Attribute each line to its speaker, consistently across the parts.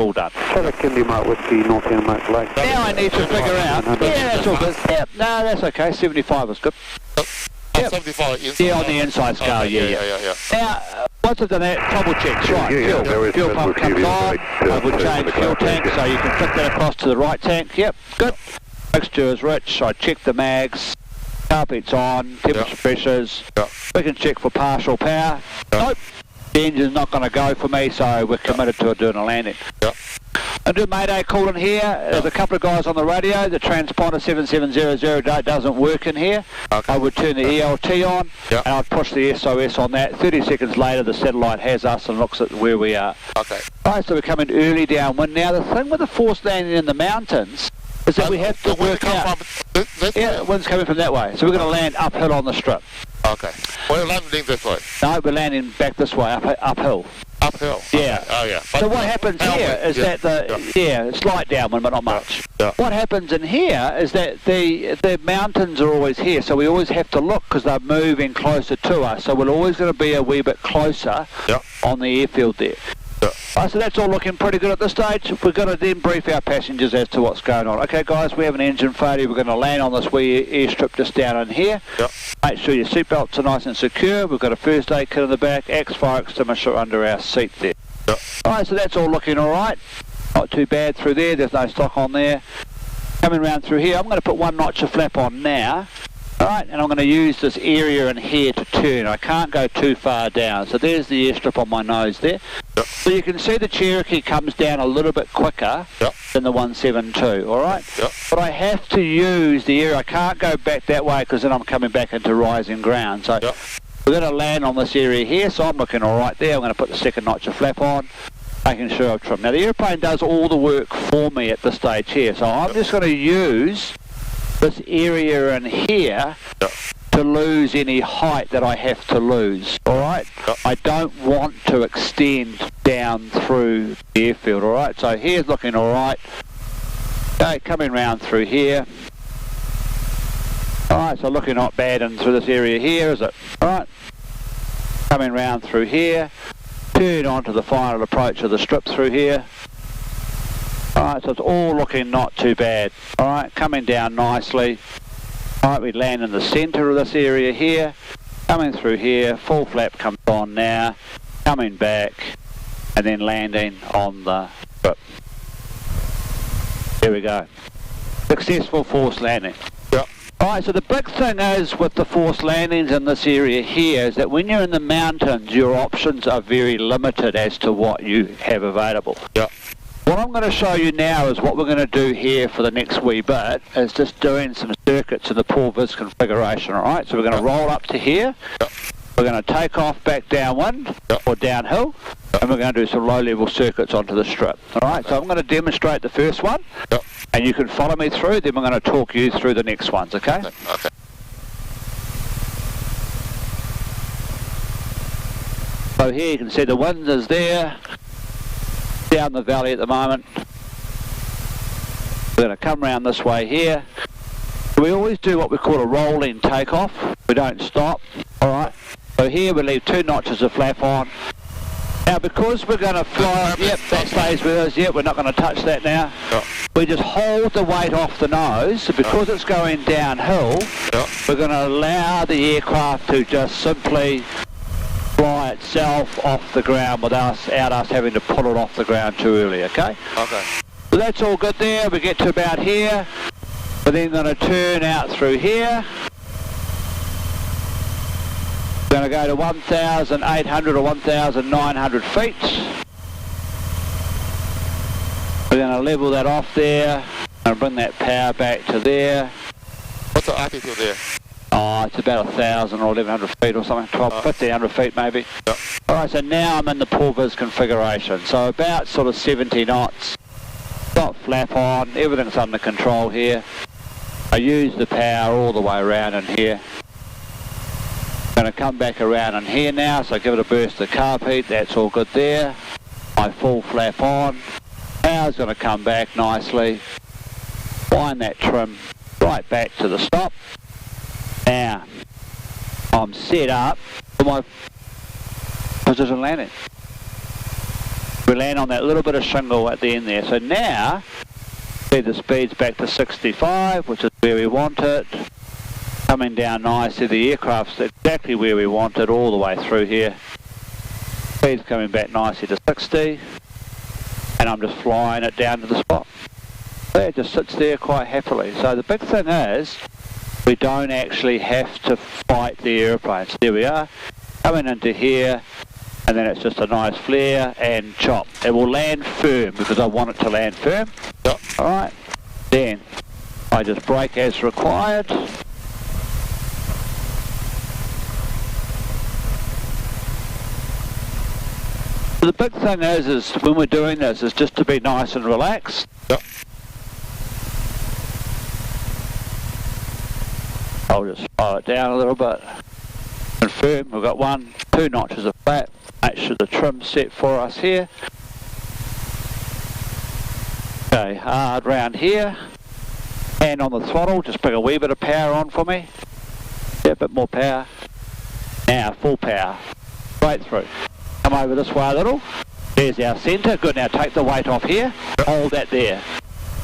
Speaker 1: all done.
Speaker 2: Traffic Kennedy Mike Whiskey, Northern Mike Lake.
Speaker 1: Now I need to figure out. Yeah, that's all good. Yep, no, that's okay. 75 is good.
Speaker 3: Yep. 75 inside.
Speaker 1: Yeah, on the inside scale,
Speaker 3: okay,
Speaker 1: yeah. Now, once I've done that, trouble checks, right, fuel pump comes on, I would change fuel tank, so you can flick that across to the right tank, yep, good. Mixture is rich, I check the mags, carpet's on, temperature pressures, we can check for partial power, nope, the engine's not going to go for me, so we're committed to doing a landing. I do Mayday call in here. There's a couple of guys on the radio. The transponder 7700 doesn't work in here. I would turn the ELT on and I'd push the SOS on that. 30 seconds later the satellite has us and looks at where we are. Alright, so we're coming early downwind. Now the thing with the forced landing in the mountains is that we have to work out... wind's coming from that way. So we're going to land uphill on the strip.
Speaker 3: Okay. We're landing this way?
Speaker 1: No, we're landing back this way, uphill.
Speaker 3: Uphill?
Speaker 1: Yeah.
Speaker 3: Okay. Oh, yeah.
Speaker 1: So what happens here is that it's light downwind, but not much. What happens in here is that the mountains are always here, so we always have to look because they're moving closer to us. So we're always going to be a wee bit closer on the airfield there. Right, so that's all looking pretty good at this stage. We're going to then brief our passengers as to what's going on. Okay, guys, we have an engine failure. We're going to land on this wee airstrip just down in here. Make sure your seatbelts are nice and secure. We've got a first aid kit in the back, axe fire extinguisher under our seat there. Alright, so that's all looking alright. Not too bad through there. There's no stock on there. Coming round through here, I'm going to put one notch of flap on now. Alright, and I'm going to use this area in here to turn. I can't go too far down. So there's the airstrip on my nose there. So you can see the Cherokee comes down a little bit quicker than the 172, alright? But I have to use the area. I can't go back that way because then I'm coming back into rising ground. So we're going to land on this area here, so I'm looking alright there. I'm going to put the second notch of flap on, making sure I've trimmed. Now the airplane does all the work for me at this stage here, so I'm just going to use this area in here to lose any height that I have to lose, alright? I don't want to extend down through the airfield, alright? So here's looking alright. Okay, coming round through here. Alright, so looking not bad in through this area here, is it? Alright. Coming round through here. Turn onto the final approach of the strip through here. Alright, so it's all looking not too bad. Alright, coming down nicely. Alright, we land in the centre of this area here. Coming through here, full flap comes on now. Coming back, and then landing on the strip. There we go. Successful forced landing. Alright, so the big thing is with the forced landings in this area here is that when you're in the mountains, your options are very limited as to what you have available. What I'm going to show you now is what we're going to do here for the next wee bit is just doing some circuits in the poor vis configuration, alright? So we're going to roll up to here, we're going to take off back downwind or downhill, and we're going to do some low-level circuits onto the strip, alright? So I'm going to demonstrate the first one, and you can follow me through, then we're going to talk you through the next ones, okay? So here you can see the wind is there, down the valley at the moment. We're going to come round this way here. We always do what we call a rolling takeoff. We don't stop, alright? So here we leave 2 notches of flap on. Now because we're going to fly, that stays with us, we're not going to touch that now. We just hold the weight off the nose, so because it's going downhill, we're going to allow the aircraft to just simply fly itself off the ground without us having to pull it off the ground too early, okay? So that's all good there. We get to about here. We're then going to turn out through here. We're going to go to 1,800 or 1,900 feet. We're going to level that off there and bring that power back to there.
Speaker 3: What's the altitude there?
Speaker 1: Oh, it's about 1,000 or 1,100 feet or something, 1,500 feet maybe. Alright, so now I'm in the poor vis configuration. So about sort of 70 knots. Got flap on, everything's under control here. I use the power all the way around in here. Going to come back around in here now, so give it a burst of carb heat, that's all good there. My full flap on. Power's going to come back nicely. Wind that trim right back to the stop. Now, I'm set up for my position landing. We land on that little bit of shingle at the end there. So now, see the speed's back to 65, which is where we want it. Coming down nicely, the aircraft's exactly where we want it all the way through here. Speed's coming back nicely to 60, and I'm just flying it down to the spot. There, it just sits there quite happily. So the big thing is, we don't actually have to fight the airplane. So there we are, coming into here, and then it's just a nice flare and chop. It will land firm because I want it to land firm.
Speaker 3: Yep.
Speaker 1: Alright, then I just brake as required. The big thing is when we're doing this is just to be nice and relaxed.
Speaker 3: Yep.
Speaker 1: I'll just slow it down a little bit. Confirm, we've got 1, 2 notches of flat. Make sure the trim's set for us here. Okay, hard round here. Hand on the throttle, just bring a wee bit of power on for me. Yeah, a bit more power. Now, full power. Straight through. Come over this way a little. There's our centre. Good, now take the weight off here. Hold that there.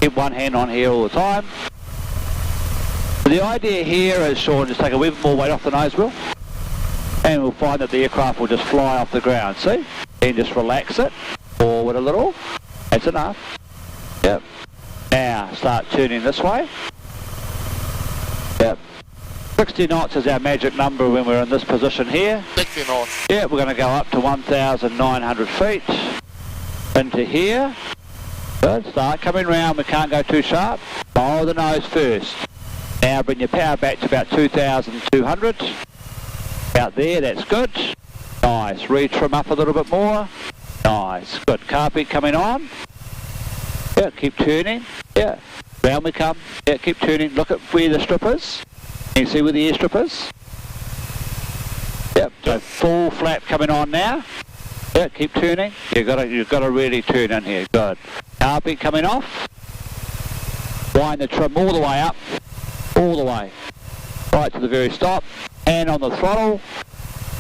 Speaker 1: Keep one hand on here all the time. The idea here is, Sean, just take a wee bit more weight off the nose wheel. And we'll find that the aircraft will just fly off the ground, see? And just relax it, forward a little, that's enough. Yep. Now, start turning this way. Yep. 60 knots is our magic number when we're in this position here.
Speaker 3: 60 knots.
Speaker 1: Yeah, we're going to go up to 1,900 feet. Into here. Good, start coming round, we can't go too sharp. Follow the nose first. Now bring your power back to about 2,200. Out there, that's good. Nice. Re-trim up a little bit more. Nice. Good. Carpet coming on. Yeah, keep turning. Yeah. Round we come. Yeah, keep turning. Look at where the strip is. Can you see where the air strip is? Yep. So full flap coming on now. Yeah, keep turning. You've got to really turn in here. Good. Carpet coming off. Wind the trim all the way up. All the way. Right to the very stop. Hand on the throttle.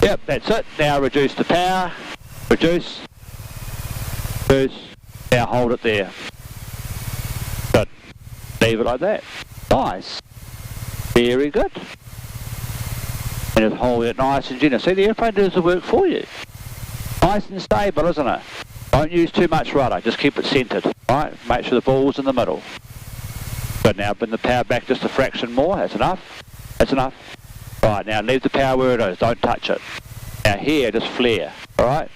Speaker 1: Yep, that's it. Now reduce the power. Reduce. Reduce. Now hold it there. Good. Leave it like that. Nice. Very good. And just hold it nice and gentle. See, the airplane does the work for you. Nice and stable, isn't it? Don't use too much rudder. Just keep it centred. Right? Make sure the ball's in the middle. Good. Now bring the power back just a fraction more. That's enough. That's enough. Right, now leave the power where it is, don't touch it. Now here, just flare, alright?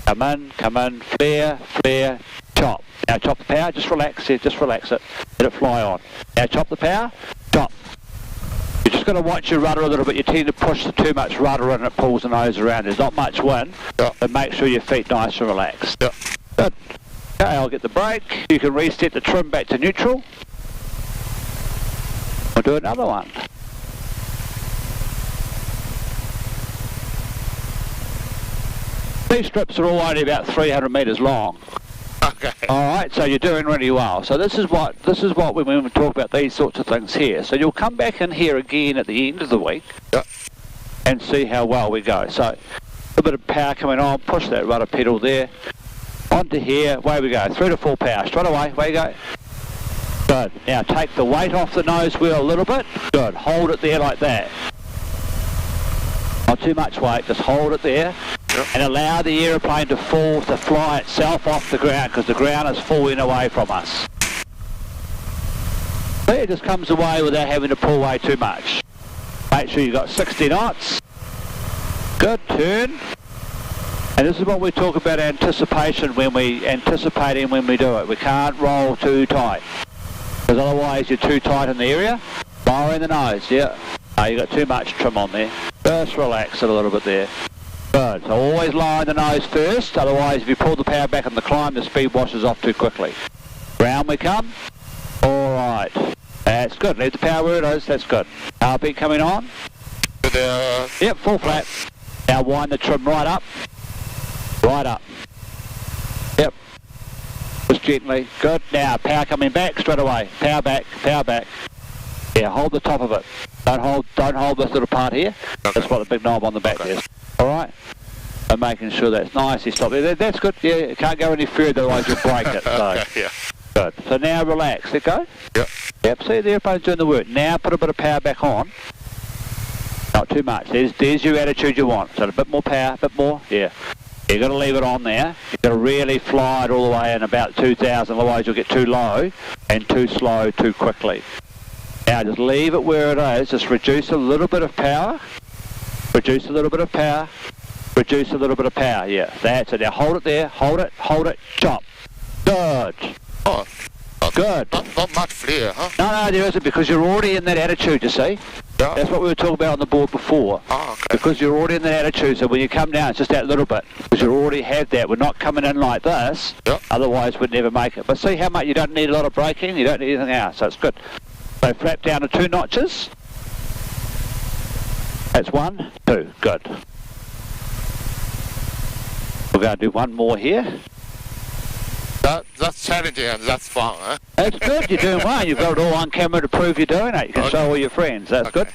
Speaker 1: Come in, flare, flare, chop. Now chop the power, just relax it, let it fly on. Now chop the power, chop. You're just going to watch your rudder a little bit, you tend to push too much rudder in and it pulls the nose around. There's not much wind, but make sure your feet nice and relaxed. Good. Okay, I'll get the brake. You can reset the trim back to neutral. We'll do another one. These strips are all only about 300 metres long.
Speaker 3: Okay.
Speaker 1: Alright, so you're doing really well. So this is what when we talk about these sorts of things here. So you'll come back in here again at the end of the week.
Speaker 3: Yep.
Speaker 1: And see how well we go. So a bit of power coming on, push that rudder pedal there. Onto here, away we go. Through to full power, straight away, away you go. Good. Now take the weight off the nose wheel a little bit. Good. Hold it there like that. Not too much weight, just hold it there. Yep. And allow the aeroplane to fly itself off the ground because the ground is falling away from us. See, it just comes away without having to pull away too much. Make sure you've got 60 knots. Good, turn. And this is what we talk about anticipating when we do it. We can't roll too tight because otherwise you're too tight in the area. Lowering the nose, yeah. No, you've got too much trim on there. Just relax it a little bit there. Good. So always lower the nose first, otherwise if you pull the power back on the climb, the speed washes off too quickly. Round we come. Alright. That's good. Leave the power where it is. That's good. Heartbeat coming on. Yep, full flat. Now wind the trim right up. Right up. Yep. Just gently. Good. Now power coming back straight away. Power back. Power back. Yeah, hold the top of it. Don't hold this little part here.
Speaker 3: Okay.
Speaker 1: That's what the big knob on the back is. Alright? So making sure that's nicely stopped there. That's good. Yeah, it can't go any further, otherwise you'll break it. So.
Speaker 3: Yeah.
Speaker 1: Good. So now relax. Let go.
Speaker 3: Yep.
Speaker 1: Yep. See, the airplane's doing the work. Now put a bit of power back on. Not too much. There's your attitude you want. So a bit more power, a bit more. Yeah. You've got to leave it on there. You've got to really fly it all the way in about 2,000, otherwise you'll get too low and too slow too quickly. Now just leave it where it is. Just reduce a little bit of power. Reduce a little bit of power. Reduce a little bit of power. Yeah, that's it. Now hold it there. Hold it. Chop. Good.
Speaker 3: Oh.
Speaker 1: Good.
Speaker 3: Not much flare, huh?
Speaker 1: No, there isn't, because you're already in that attitude, you see.
Speaker 3: Yeah.
Speaker 1: That's what we were talking about on the board before.
Speaker 3: Oh, okay.
Speaker 1: Because you're already in that attitude, so when you come down, it's just that little bit. Because you already have that. We're not coming in like this,
Speaker 3: yeah.
Speaker 1: Otherwise we'd never make it. But see how much you don't need a lot of braking, you don't need anything else, so it's good. So flap down to 2 notches. That's 1, 2, good. We're going to do one more here.
Speaker 3: That's challenging and that's fun, huh?
Speaker 1: That's good, you're doing well. You've got it all on camera to prove you're doing it. You can show all your friends, that's good.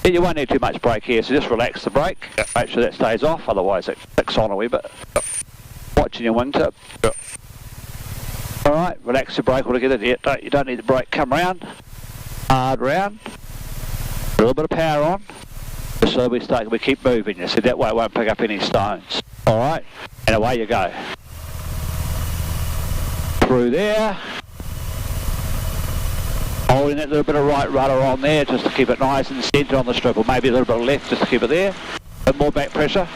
Speaker 1: Yeah, you won't need too much brake here, so just relax the brake.
Speaker 3: Yeah.
Speaker 1: Make sure that stays off, otherwise it clicks on a wee bit.
Speaker 3: Yeah.
Speaker 1: Watching your wingtip.
Speaker 3: Yeah.
Speaker 1: Alright, relax the brake altogether. Yeah, you don't need the brake. Come round. Hard round. A little bit of power on. Just so we keep moving. You see, that way it won't pick up any stones. Alright, and away you go. Through there. Holding that little bit of right rudder on there just to keep it nice and centred on the strip, or maybe a little bit of left just to keep it there. A bit more back pressure.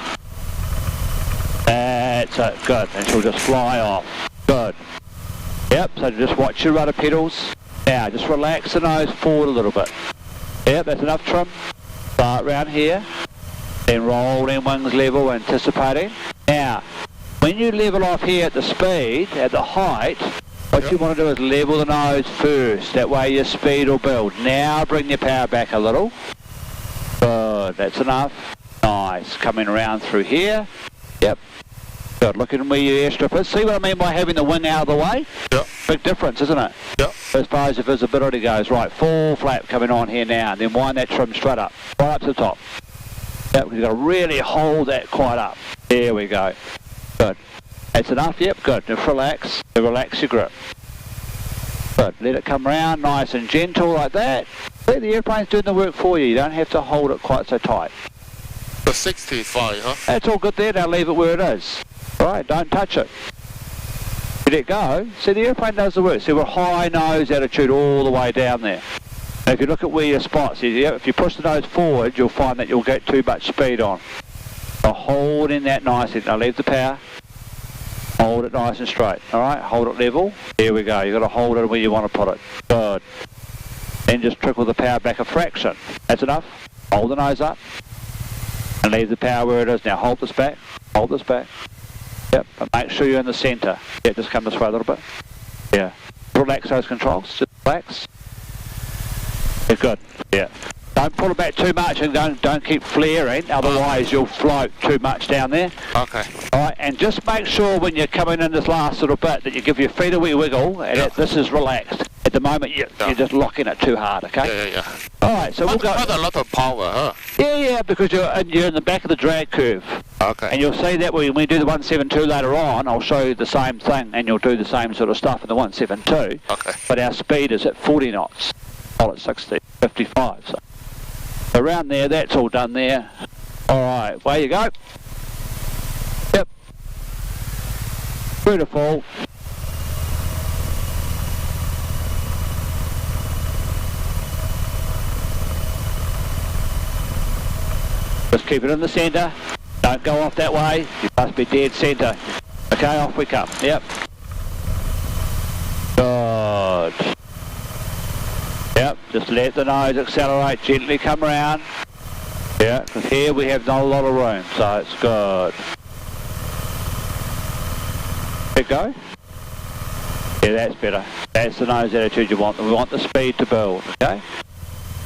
Speaker 1: That's it, good. And she'll just fly off. Good. Yep, so just watch your rudder pedals. Now, just relax the nose forward a little bit. Yep, that's enough trim. Start round here. Then roll in wings level, anticipating. Now, when you level off here at the speed, at the height, what you want to do is level the nose first. That way your speed will build. Now bring your power back a little. Good, that's enough. Nice. Coming around through here. Yep. Good. Looking where your airstrip is. See what I mean by having the wing out of the way?
Speaker 3: Yep.
Speaker 1: Big difference, isn't it?
Speaker 3: Yep.
Speaker 1: As far as the visibility goes. Right, full flap coming on here now. And then wind that trim straight up. Right up to the top. Yep, you've got to really hold that quite up. There we go. Good. That's enough? Yep, good. Just relax. Relax your grip. Good. Let it come round nice and gentle like that. See, the airplane's doing the work for you. You don't have to hold it quite so tight.
Speaker 3: The 60 is fine, huh?
Speaker 1: That's all good there. Now leave it where it is. Alright, don't touch it. Let it go. See, the airplane does the work. See, we're high nose attitude all the way down there. Now, if you look at where your spots is, if you push the nose forward, you'll find that you'll get too much speed on. So hold in that nicely. Now leave the power. Hold it nice and straight. Alright, hold it level. There we go. You've got to hold it where you want to put it. Good. Then just trickle the power back a fraction. That's enough. Hold the nose up. And leave the power where it is. Now hold this back. Hold this back. Yep, but make sure you're in the centre. Yeah, just come this way a little bit. Yeah. Relax those controls. Just relax. Yeah, good. Yeah. Don't pull it back too much and don't keep flaring, otherwise you'll float too much down there.
Speaker 3: Okay.
Speaker 1: Alright, and just make sure when you're coming in this last little bit that you give your feet a wee wiggle and this is relaxed. At the moment you're just locking it too hard, okay?
Speaker 3: Yeah.
Speaker 1: Alright, so we'll go...
Speaker 3: Quite a lot of power, huh?
Speaker 1: Yeah, because you're in the back of the drag curve.
Speaker 3: Okay.
Speaker 1: And you'll see that when we do the 172 later on, I'll show you the same thing and you'll do the same sort of stuff in the 172.
Speaker 3: Okay.
Speaker 1: But our speed is at 40 knots, not at 60, 55, so... Around there, that's all done there. Alright, away you go. Yep. Beautiful. Just keep it in the centre. Don't go off that way. You must be dead centre. Okay, off we come. Yep. Good. Yep, just let the nose accelerate, gently come around. Yeah, because here we have not a lot of room, so it's good. Let go. Yeah, that's better. That's the nose attitude you want. We want the speed to build, okay?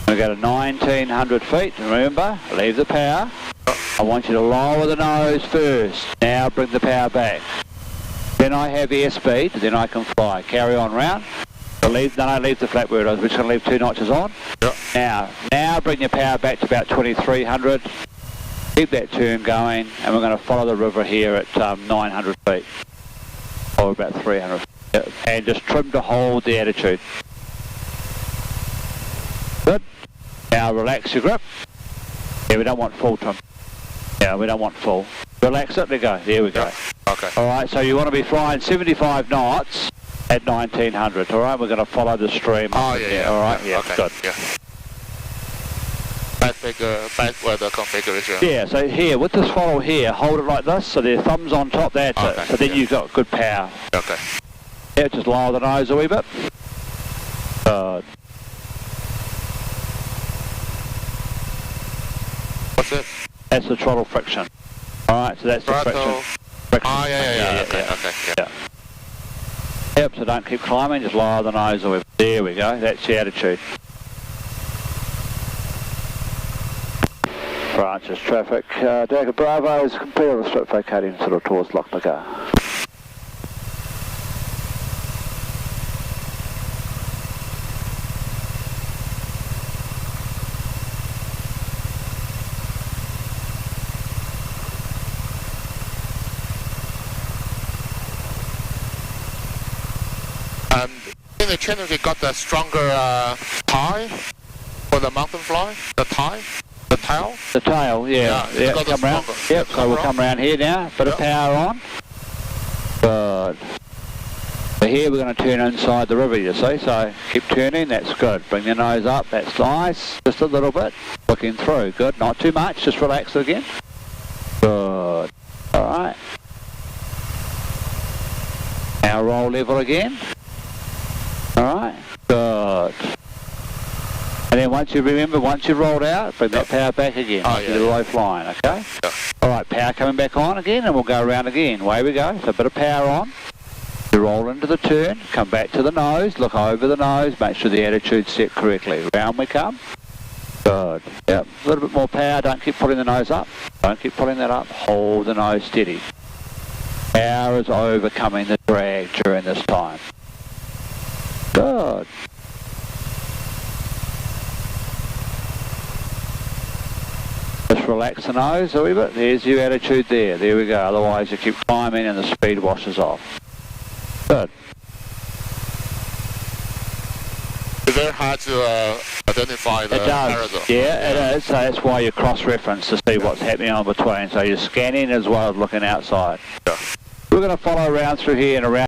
Speaker 1: We go to 1900 feet, remember, leave the power. I want you to lower the nose first. Now bring the power back. Then I have airspeed, then I can fly. Carry on round. Leave the flap where it is. We're just going to leave 2 notches on.
Speaker 3: Yep.
Speaker 1: Now bring your power back to about 2300. Keep that turn going, and we're going to follow the river here at 900 feet, or about 300 feet, and just trim to hold the attitude. Good. Now relax your grip. Yeah, we don't want full trim. Yeah, we don't want full. Relax it, let go. There we go.
Speaker 3: Yeah. Okay.
Speaker 1: Alright, so you want to be flying 75 knots at 1900, alright? We're going to follow the stream.
Speaker 3: Oh, yeah.
Speaker 1: Alright, yeah,
Speaker 3: okay.
Speaker 1: good.
Speaker 3: Yeah. Bad weather configuration.
Speaker 1: Yeah, so here, with this follow here, hold it like this, so the thumb's on top, that's
Speaker 3: Okay,
Speaker 1: it. So then
Speaker 3: yeah.
Speaker 1: you've got good power.
Speaker 3: Okay.
Speaker 1: Yeah, just lower the nose a wee bit. Good.
Speaker 3: What's it?
Speaker 1: That's the throttle friction. Alright, so that's the
Speaker 3: Throttle.
Speaker 1: friction.
Speaker 3: Oh, yeah. Okay,
Speaker 1: yeah.
Speaker 3: okay, yeah.
Speaker 1: Yeah. Yep, so don't keep climbing, just lower the nose a wee bit. There we go, that's the attitude. Branches traffic. Delta Bravo is complete on the strip vacating sort of towards Locknagar.
Speaker 3: In the channel, you got the stronger tie for the mountain fly. The tie, the tail.
Speaker 1: The tail, yeah.
Speaker 3: Yeah, got
Speaker 1: come round.
Speaker 3: stronger.
Speaker 1: Yep, so we'll come round here now. Bit of power on. Good. So here we're going to turn inside the river, you see. So keep turning. That's good. Bring the nose up. That's nice. Just a little bit. Looking through. Good. Not too much. Just relax it again. Good. All right. Now roll level again. Alright, good. And then once you've rolled out, bring that power back again.
Speaker 3: Oh, yeah,
Speaker 1: the low flying, okay?
Speaker 3: Yeah.
Speaker 1: Alright, power coming back on again, and we'll go around again. Away we go. So a bit of power on. You roll into the turn, come back to the nose, look over the nose, make sure the attitude's set correctly. Round we come. Good. Yep, a little bit more power. Don't keep pulling the nose up. Don't keep pulling that up. Hold the nose steady. Power is overcoming the drag during this time. Good. Just relax the nose a wee bit. There's your attitude there. There we go. Otherwise you keep climbing and the speed washes off. Good.
Speaker 3: It's very hard to identify the
Speaker 1: It does.
Speaker 3: aerosol.
Speaker 1: Yeah, it is. So that's why you cross-reference to see what's happening on between. So you're scanning as well as looking outside.
Speaker 3: Yeah.
Speaker 1: We're going to follow around through here and around.